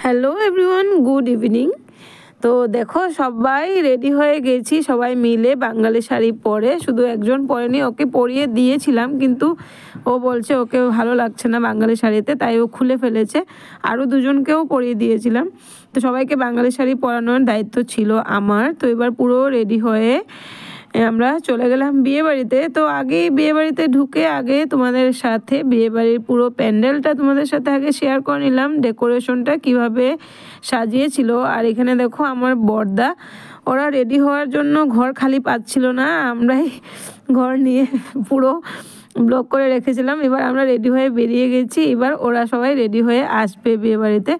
Hello everyone, good evening. তো দেখো সবাই রেডি হয়ে গেছি, সবাই মিলে বাঙালি শাড়ি পরে। শুধু একজন পরেনি, ওকে পরিয়ে দিয়েছিলাম কিন্তু ও বলছে ওকে ভালো লাগছে না বাঙালি শাড়িতে, তাই ও খুলে ফেলেছে। আরও দুজনকেও পরিয়ে দিয়েছিলাম। তো সবাইকে বাঙালি শাড়ি পরানোর দায়িত্ব ছিল আমার। তো এবার পুরো রেডি হয়ে আমরা চলে গেলাম বিয়েবাড়িতে। তো আগে বিয়েবাড়িতে ঢুকে আগে তোমাদের সাথে বিয়েবাড়ির পুরো প্যান্ডেলটা তোমাদের সাথে আগে শেয়ার করে নিলাম, ডেকোরেশনটা কিভাবে সাজিয়েছিল। আর এখানে দেখো আমার বড়দা, ওরা রেডি হওয়ার জন্য ঘর খালি পাচ্ছিল না, আমরাই ঘর নিয়ে পুরো ব্লক করে রেখেছিলাম। এবার আমরা রেডি হয়ে বেরিয়ে গেছি, এবার ওরা সবাই রেডি হয়ে আসবে বিয়েবাড়িতে।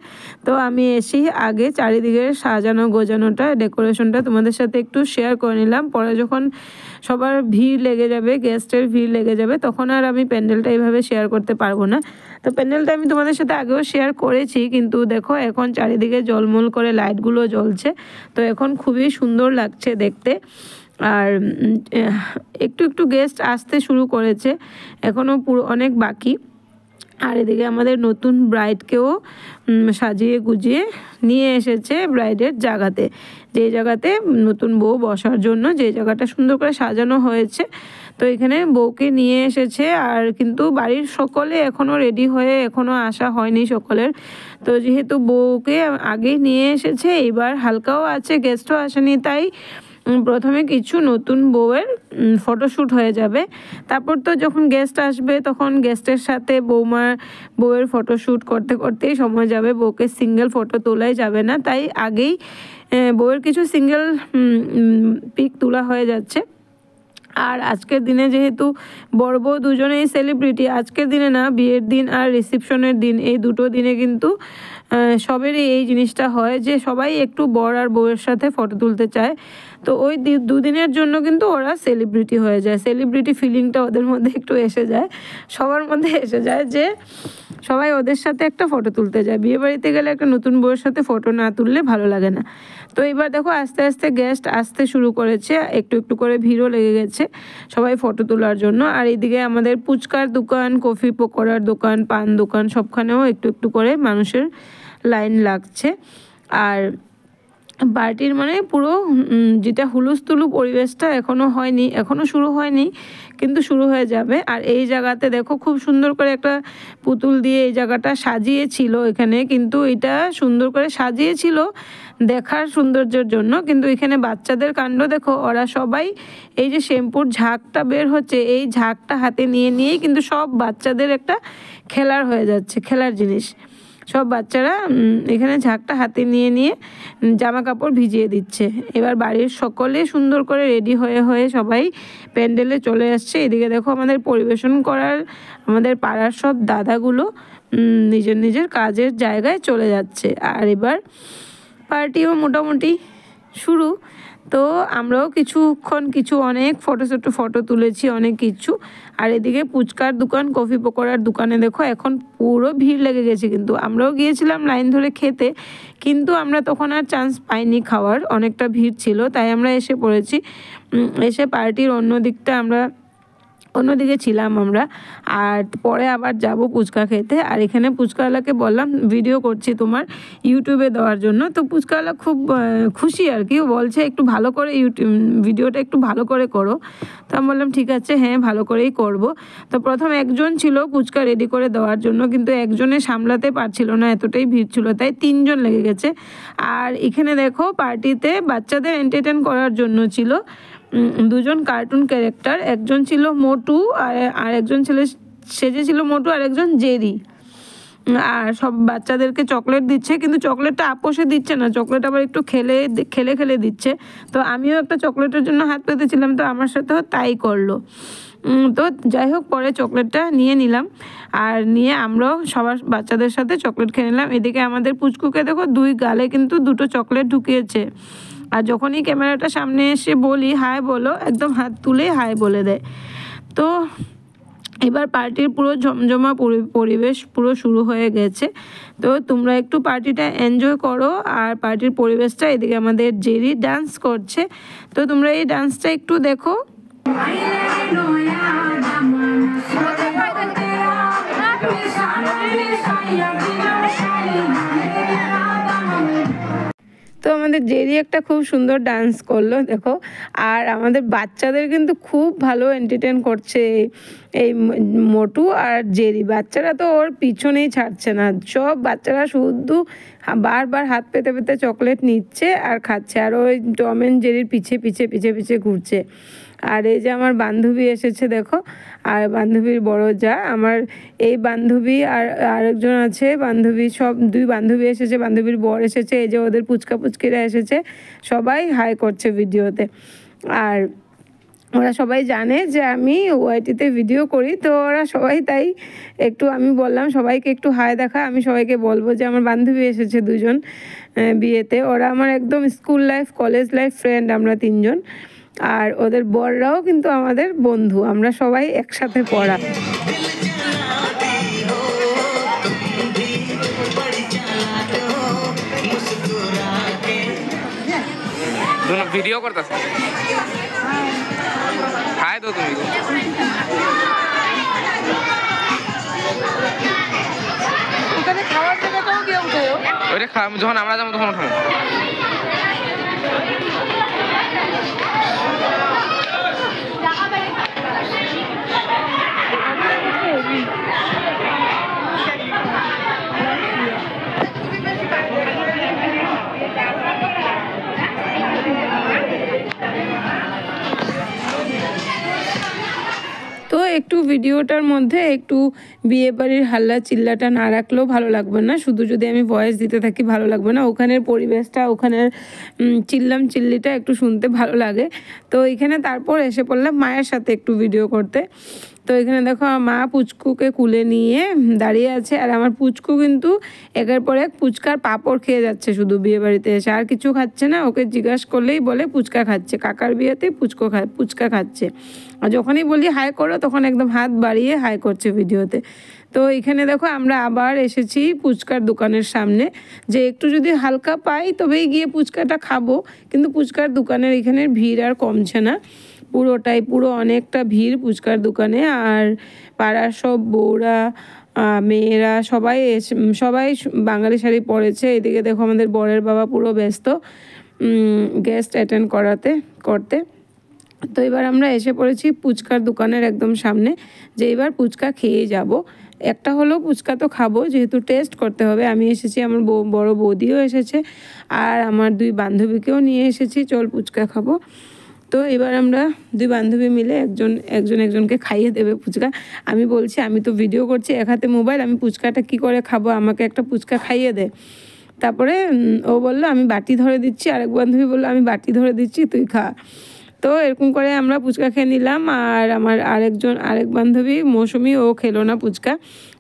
তো আমি এসেই আগে চারিদিকের সাজানো গোজানোটা, ডেকোরেশনটা তোমাদের সাথে একটু শেয়ার করে নিলাম। পরে যখন সবার ভিড় লেগে যাবে, গেস্টের ভিড় লেগে যাবে, তখন আর আমি প্যান্ডেলটা এইভাবে শেয়ার করতে পারবো না। তো প্যান্ডেলটা আমি তোমাদের সাথে আগেও শেয়ার করেছি, কিন্তু দেখো এখন চারিদিকে জলমল করে লাইটগুলো জ্বলছে। তো এখন খুবই সুন্দর লাগছে দেখতে। আর একটু একটু গেস্ট আসতে শুরু করেছে, এখনও পুরো অনেক বাকি। আর এদিকে আমাদের নতুন ব্রাইডকেও সাজিয়ে গুজিয়ে নিয়ে এসেছে ব্রাইডের জায়গাতে, যে জায়গাতে নতুন বউ বসার জন্য যে জায়গাটা সুন্দর করে সাজানো হয়েছে। তো এখানে বউকে নিয়ে এসেছে। আর কিন্তু বাড়ির সকলে এখনও রেডি হয়ে এখনও আসা হয়নি সকলের। তো যেহেতু বউকে আগেই নিয়ে এসেছে, এবার হালকাও আছে, গেস্টও আসেনি, তাই প্রথমে কিছু নতুন বউয়ের ফটোশ্যুট হয়ে যাবে। তারপর তো যখন গেস্ট আসবে তখন গেস্টের সাথে বউয়ের ফটোশ্যুট করতে করতেই সময় যাবে, বউকে সিঙ্গেল ফটো তোলাই যাবে না। তাই আগেই বউয়ের কিছু সিঙ্গেল পিক তোলা হয়ে যাচ্ছে। আর আজকের দিনে যেহেতু বড় বউ দুজনেই সেলিব্রিটি, আজকের দিনে না, বিয়ের দিন আর রিসেপশনের দিন, এই দুটো দিনে কিন্তু সবেরই এই জিনিসটা হয় যে সবাই একটু বর আর বউয়ের সাথে ফটো তুলতে চায়। তো ওই দুদিনের জন্য কিন্তু ওরা সেলিব্রিটি হয়ে যায়, সেলিব্রিটি ফিলিংটা ওদের মধ্যে একটু এসে যায়, সবার মধ্যে এসে যায় যে সবাই ওদের সাথে একটা ফটো তুলতে যায়। বিয়েবাড়িতে গেলে একটা নতুন বউয়ের সাথে ফটো না তুললে ভালো লাগে না। তো এবার দেখো আস্তে আস্তে গেস্ট আসতে শুরু করেছে, একটু একটু করে ভিড়ও লেগে গেছে সবাই ফটো তোলার জন্য। আর এইদিকে আমাদের ফুচকার দোকান, কফি পকোড়ার দোকান, পান দোকান, সবখানেও একটু একটু করে মানুষের লাইন লাগছে। আর পার্টির মানে পুরো যেটা হুলুস্থুলু পরিবেশটা এখনও হয়নি, এখনও শুরু হয়নি, কিন্তু শুরু হয়ে যাবে। আর এই জায়গাতে দেখো খুব সুন্দর করে একটা পুতুল দিয়ে এই জায়গাটা সাজিয়েছিল এখানে, কিন্তু এটা সুন্দর করে সাজিয়েছিল দেখার সৌন্দর্যের জন্য, কিন্তু এখানে বাচ্চাদের কাণ্ড দেখো। ওরা সবাই এই যে শ্যাম্পুর ঝাঁকটা বের হচ্ছে, এই ঝাঁকটা হাতে নিয়েই কিন্তু সব বাচ্চাদের একটা খেলার হয়ে যাচ্ছে, খেলার জিনিস। সব বাচ্চারা এখানে ঝাঁকটা হাতে নিয়ে জামা কাপড় ভিজিয়ে দিচ্ছে। এবার বাড়ির সকলে সুন্দর করে রেডি হয়ে সবাই প্যান্ডেলে চলে আসছে। এদিকে দেখো আমাদের পরিবেশন করার আমাদের পাড়ার সব দাদাগুলো নিজের নিজের কাজের জায়গায় চলে যাচ্ছে। আর এবার পার্টিও মোটামুটি শুরু। তো আমরাও অনেক ফটো তুলেছি, অনেক কিছু। আর এদিকে ফুচকার দোকান, কফি পকোড়ার দোকানে দেখো এখন পুরো ভিড় লেগে গেছে, কিন্তু আমরাও গিয়েছিলাম লাইন ধরে খেতে, কিন্তু আমরা তখন আর চান্স পাইনি খাওয়ার, অনেকটা ভিড় ছিল, তাই আমরা এসে পড়েছি। এসে পার্টির অন্যদিকে ছিলাম আমরা। আর পরে আবার যাব ফুচকা খেতে। আর এখানে ফুচকাওয়ালাকে বললাম ভিডিও করছি তোমার ইউটিউবে দেওয়ার জন্য। তো ফুচকাওয়ালা খুব খুশি আর কি, বলছে একটু ভালো করে ভিডিওটা একটু ভালো করে করো। তো আমি বললাম ঠিক আছে, হ্যাঁ ভালো করেই করব। তো প্রথম একজন ছিল ফুচকা রেডি করে দেওয়ার জন্য, কিন্তু একজনে সামলাতে পারছিল না, এতটাই ভিড় ছিল, তাই 3 জন লেগে গেছে। আর এখানে দেখো পার্টিতে বাচ্চাদের এন্টারটেন করার জন্য ছিল 2 জন কার্টুন ক্যারেক্টার, একজন ছিল মোটু আর একজন ছেলে সেজেছিল মোটু, আর একজন জেরি। আর সব বাচ্চাদেরকে চকলেট দিচ্ছে, কিন্তু চকলেটটা আপোষে দিচ্ছে না, চকলেট আবার একটু খেলে দিচ্ছে। তো আমিও একটা চকলেটের জন্য হাত পেতেছিলাম, তো আমার সাথেও তাই করলো। তো যাই হোক, পরে চকলেটটা নিয়ে নিলাম, আর নিয়ে আমরাও সবার বাচ্চাদের সাথে চকলেট খেয়ে নিলাম। এদিকে আমাদের পুচকুকে দেখো 2 গালে কিন্তু 2টো চকলেট ঢুকিয়েছে। আর যখনই ক্যামেরাটা সামনে এসে বলি হাই বলো, একদম হাত তুলে হাই বলে দেয়। তো এবার পার্টির পুরো জমজমা পরিবেশ পুরো শুরু হয়ে গেছে। তো তোমরা একটু পার্টিটা এনজয় করো। আর পার্টির পরিবেশটা, এদিকে আমাদের জেরি ডান্স করছে, তো তোমরা এই ডান্সটা একটু দেখো। আমাদের জেরি একটা খুব সুন্দর ডান্স করলো দেখো। আর আমাদের বাচ্চাদের কিন্তু খুব ভালো এন্টারটেইন করছে এই মোটু আর জেরি। বাচ্চারা তো ওর পিছনেই ছাড়ছে না, সব বাচ্চারা শুধু বারবার হাত পেতে পেতে চকলেট নিচ্ছে আর খাচ্ছে, আর ওই টম অ্যান্ড জেরির পিছে পিছে পিছে পিছে ঘুরছে। আর এই যে আমার বান্ধবী এসেছে দেখো, আর বান্ধবীর বড় যা, আমার এই বান্ধবী আর আরেকজন আছে বান্ধবী, সব দুই বান্ধবী এসেছে, বান্ধবীর বর এসেছে, এই যে ওদের পুচকা পুচকিরা এসেছে, সবাই হাই করছে ভিডিওতে। আর ওরা সবাই জানে যে আমি ওয়াইটিতে ভিডিও করি, তো ওরা সবাই তাই একটু আমি বললাম সবাইকে একটু হাই দেখা, আমি সবাইকে বলবো যে আমার বান্ধবী এসেছে দুজন বিয়েতে। ওরা আমার একদম school life college life friend, আমরা তিনজন। আর ওদের বররাও কিন্তু আমাদের বন্ধু, আমরা সবাই একসাথে পড়া। ভিডিও করতেছ হাই তো তুমি ওখানে খাওয়ার জায়গাটাও গিয়ে উঠে ওইটা যখন আমরা যাবো তখন উঠাবো। তো একটু ভিডিওটার মধ্যে একটু বিয়ে বাড়ির হাল্লা চিল্লাটা না রাখলেও ভালো লাগবে না, শুধু যদি আমি ভয়েস দিতে থাকি ভালো লাগবে না। ওখানের পরিবেশটা, ওখানের চিল্লাম চিল্লিটা একটু শুনতে ভালো লাগে। তো এখানে তারপর এসে পড়লাম মায়ের সাথে একটু ভিডিও করতে। তো এখানে দেখো মা পুচকুকে কুলে নিয়ে দাঁড়িয়ে আছে, আর আমার পুচকু কিন্তু একের পর এক পুচকার পাঁপড় খেয়ে যাচ্ছে শুধু বিয়ে বাড়িতে এসে, আর কিছু খাচ্ছে না। ওকে জিজ্ঞাসা করলেই বলে পুচকা খাচ্ছে, কাকার বিয়েতে পুচকা খাচ্ছে। আর যখনই বলি হাই করো তখন একদম হাত বাড়িয়ে হাই করছে ভিডিওতে। তো এখানে দেখো আমরা আবার এসেছি পুচকার দোকানের সামনে, যে একটু যদি হালকা পাই তবেই গিয়ে পুচকাটা খাবো, কিন্তু পুচকার দোকানের এখানে ভিড় আর কমছে না, পুরো অনেকটা ভিড় পুচকার দোকানে। আর পাড়ার সব বউরা মেয়েরা সবাই বাঙালি শাড়ি পরেছে। এদিকে দেখো আমাদের বরের বাবা পুরো ব্যস্ত গেস্ট অ্যাটেন্ড করতে। তো এবার আমরা এসে পড়েছি পুচকার দোকানের একদম সামনে, যে এবার পুচকা খেয়ে যাব। একটা হলেও পুচকা তো খাবো, যেহেতু টেস্ট করতে হবে। আমি এসেছি, আমার বড় বৌদিও এসেছে, আর আমার দুই বান্ধবীকেও নিয়ে এসেছি, চল পুচকা খাবো। তো এবার আমরা দুই বান্ধবী মিলে একজনকে খাইয়ে দেবে পুচকা। আমি বলছি আমি তো ভিডিও করছি, এক হাতে মোবাইল, আমি পুচকাটা কি করে খাবো, আমাকে একটা পুচকা খাইয়ে দে। তারপরে ও বললো আমি বাটি ধরে দিচ্ছি, আরেক বান্ধবী বললো আমি বাটি ধরে দিচ্ছি, তুই খা। তো এরকম করে আমরা পুচকা খেয়ে নিলাম। আর আমার আরেক বান্ধবী মৌসুমি, ও খেলো না পুচকা,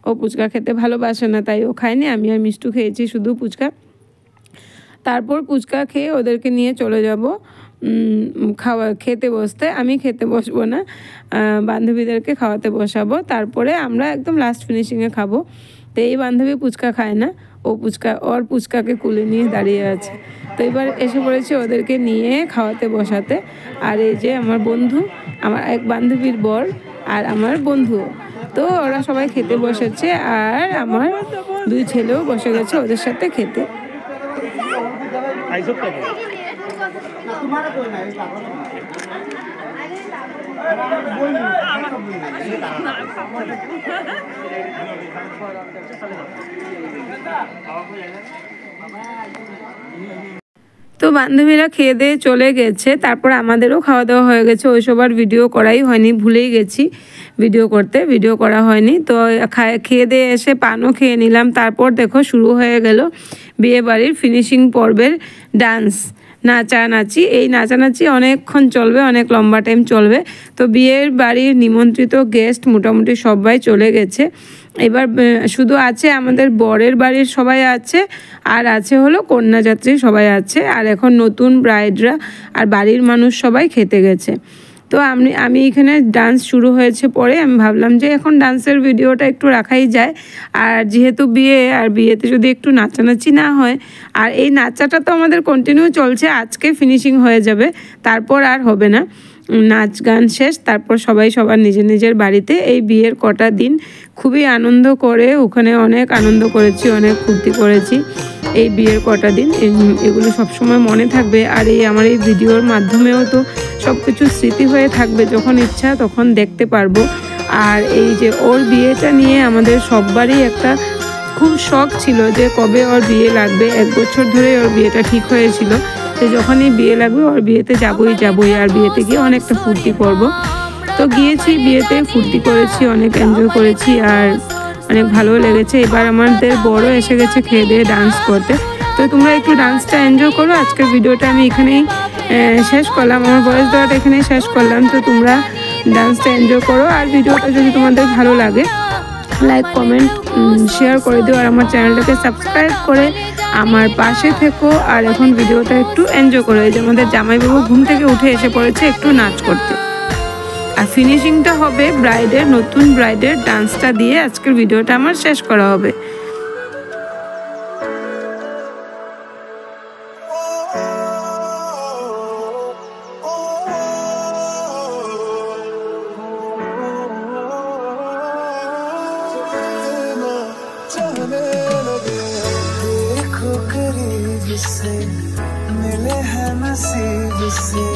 ও পুচকা খেতে ভালোবাসে না, তাই ও খায়নি। আমি আর মিষ্টু খেয়েছি শুধু পুচকা। তারপর পুচকা খেয়ে ওদেরকে নিয়ে চলে যাব খেতে বসতে। আমি খেতে বসবো না, বান্ধবীদেরকে খাওয়াতে বসাবো, তারপরে আমরা একদম লাস্ট ফিনিশিংয়ে খাবো। তো এই বান্ধবী পুচকা খায় না, ওর পুচকাকে কুলে নিয়ে দাঁড়িয়ে আছে। তো এবার এসে পড়েছি ওদেরকে নিয়ে খাওয়াতে বসাতে। আর এই যে আমার বন্ধু, আমার এক বান্ধবীর বর আর আমার বন্ধু, তো ওরা সবাই খেতে বসেছে, আর আমার দুই ছেলেও বসে গেছে ওদের সাথে খেতে। তো বান্ধবীরা খেয়ে দিয়ে চলে গেছে, তারপর আমাদেরও খাওয়া দাওয়া হয়ে গেছে। ওইসব আর ভিডিও করাই হয়নি, ভুলেই গেছি ভিডিও করা হয়নি। তো খেয়ে দিয়ে এসে পানও খেয়ে নিলাম। তারপর দেখো শুরু হয়ে গেল বিয়ে বাড়ির ফিনিশিং পর্বের ডান্স, নাচানাচি। এই নাচানাচি অনেকক্ষণ চলবে, অনেক লম্বা টাইম চলবে। তো বিয়ের বাড়ির নিমন্ত্রিত গেস্ট মোটামুটি সবাই চলে গেছে। এবার শুধু আছে আমাদের বরের বাড়ির সবাই আছে, আর আছে হলো কন্যাযাত্রী সবাই আছে, আর এখন নতুন ব্রাইডরা আর বাড়ির মানুষ সবাই খেতে গেছে। তো আমি এখানে ডান্স শুরু হয়েছে পরে, আমি ভাবলাম যে এখন ডান্সের ভিডিওটা একটু রাখাই যায়। আর যেহেতু বিয়েতে যদি একটু নাচানাচি না হয়, আর এই নাচাটা তো আমাদের কন্টিনিউ চলছে, আজকে ফিনিশিং হয়ে যাবে, তারপর আর হবে না। নাচ গান শেষ, তারপর সবাই সবার নিজের বাড়িতে। এই বিয়ের কটা দিন খুবই আনন্দ করে, ওখানে অনেক আনন্দ করেছি, অনেক ফুর্তি করেছি। এই বিয়ের কটা দিন এগুলো সবসময় মনে থাকবে। আর এই আমার এই ভিডিওর মাধ্যমেও তো সব কিছু স্মৃতি হয়ে থাকবে, যখন ইচ্ছা তখন দেখতে পারবো। আর এই যে ওর বিয়েটা নিয়ে আমাদের সববারই একটা খুব শখ ছিল যে কবে ওর বিয়ে লাগবে। 1 বছর ধরে ওর বিয়েটা ঠিক হয়েছিল, তো যখনই বিয়ে লাগবে ওর বিয়েতে যাবই। আর বিয়েতে গিয়ে অনেকটা ফুর্তি করব। তো গিয়েছি, বিয়েতে ফুর্তি করেছি, অনেক এনজয় করেছি আর অনেক ভালো লেগেছে। এবার আমাদের বড় এসে গেছে খেয়ে দিয়ে ডান্স করতে। তো তোমরা একটু ডান্সটা এনজয় করো। আজকের ভিডিওটা আমি এখানেই শেষ করলাম, আমার ভয়েস দেওয়াটা এখানেই শেষ করলাম। তো তোমরা ডান্সটা এনজয় করো। আর ভিডিওটা যদি তোমাদের ভালো লাগে লাইক কমেন্ট শেয়ার করে দিও। আর আমার চ্যানেলটাকে সাবস্ক্রাইব করে আমার পাশে থেকো। আর এখন ভিডিওটা একটু এনজয় করো। এই যে আমাদের জামাইবাবু ঘুম থেকে উঠে এসে পড়েছে একটু নাচ করতে। আর ফিনিশিংটা হবে নতুন ব্রাইডের ডান্সটা দিয়ে আজকের ভিডিওটা আমার শেষ করা হবে। देखो करीब से मिले हैं नसीब से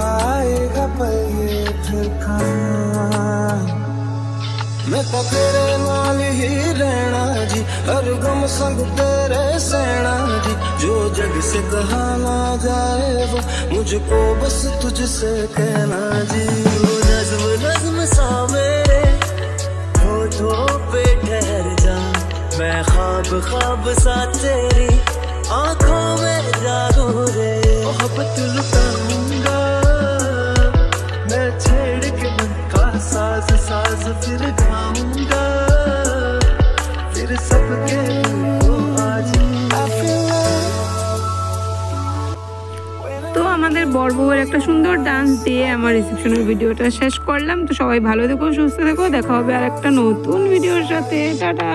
आएगा पल ये फिर कहाँ। मैं तो तेरे नाल ही रहना जी, हर गम संग तेरे सहना जी। जो जग से कहा ना जाए वो मुझको बस तुझसे कहना जी। वो नज़्म नज़्म सा मेरे होठों पे ठहर जा, मैं ख्वाब ख्वाब सा तेरी आंखों में जागो रे। मोहब्बत लुटाऊंगा मैं छेड़ के मन का साज साज, फिर गाऊंगा फिर सबके दिल को आज। তো আমাদের বর বউয়ের একটা সুন্দর ডান্স দিয়ে আমার রিসেপশনের ভিডিওটা শেষ করলাম। তো সবাই ভালো থেকো, সুস্থ থেকো, দেখা হবে আর একটা নতুন ভিডিওর সাথে। টাটা।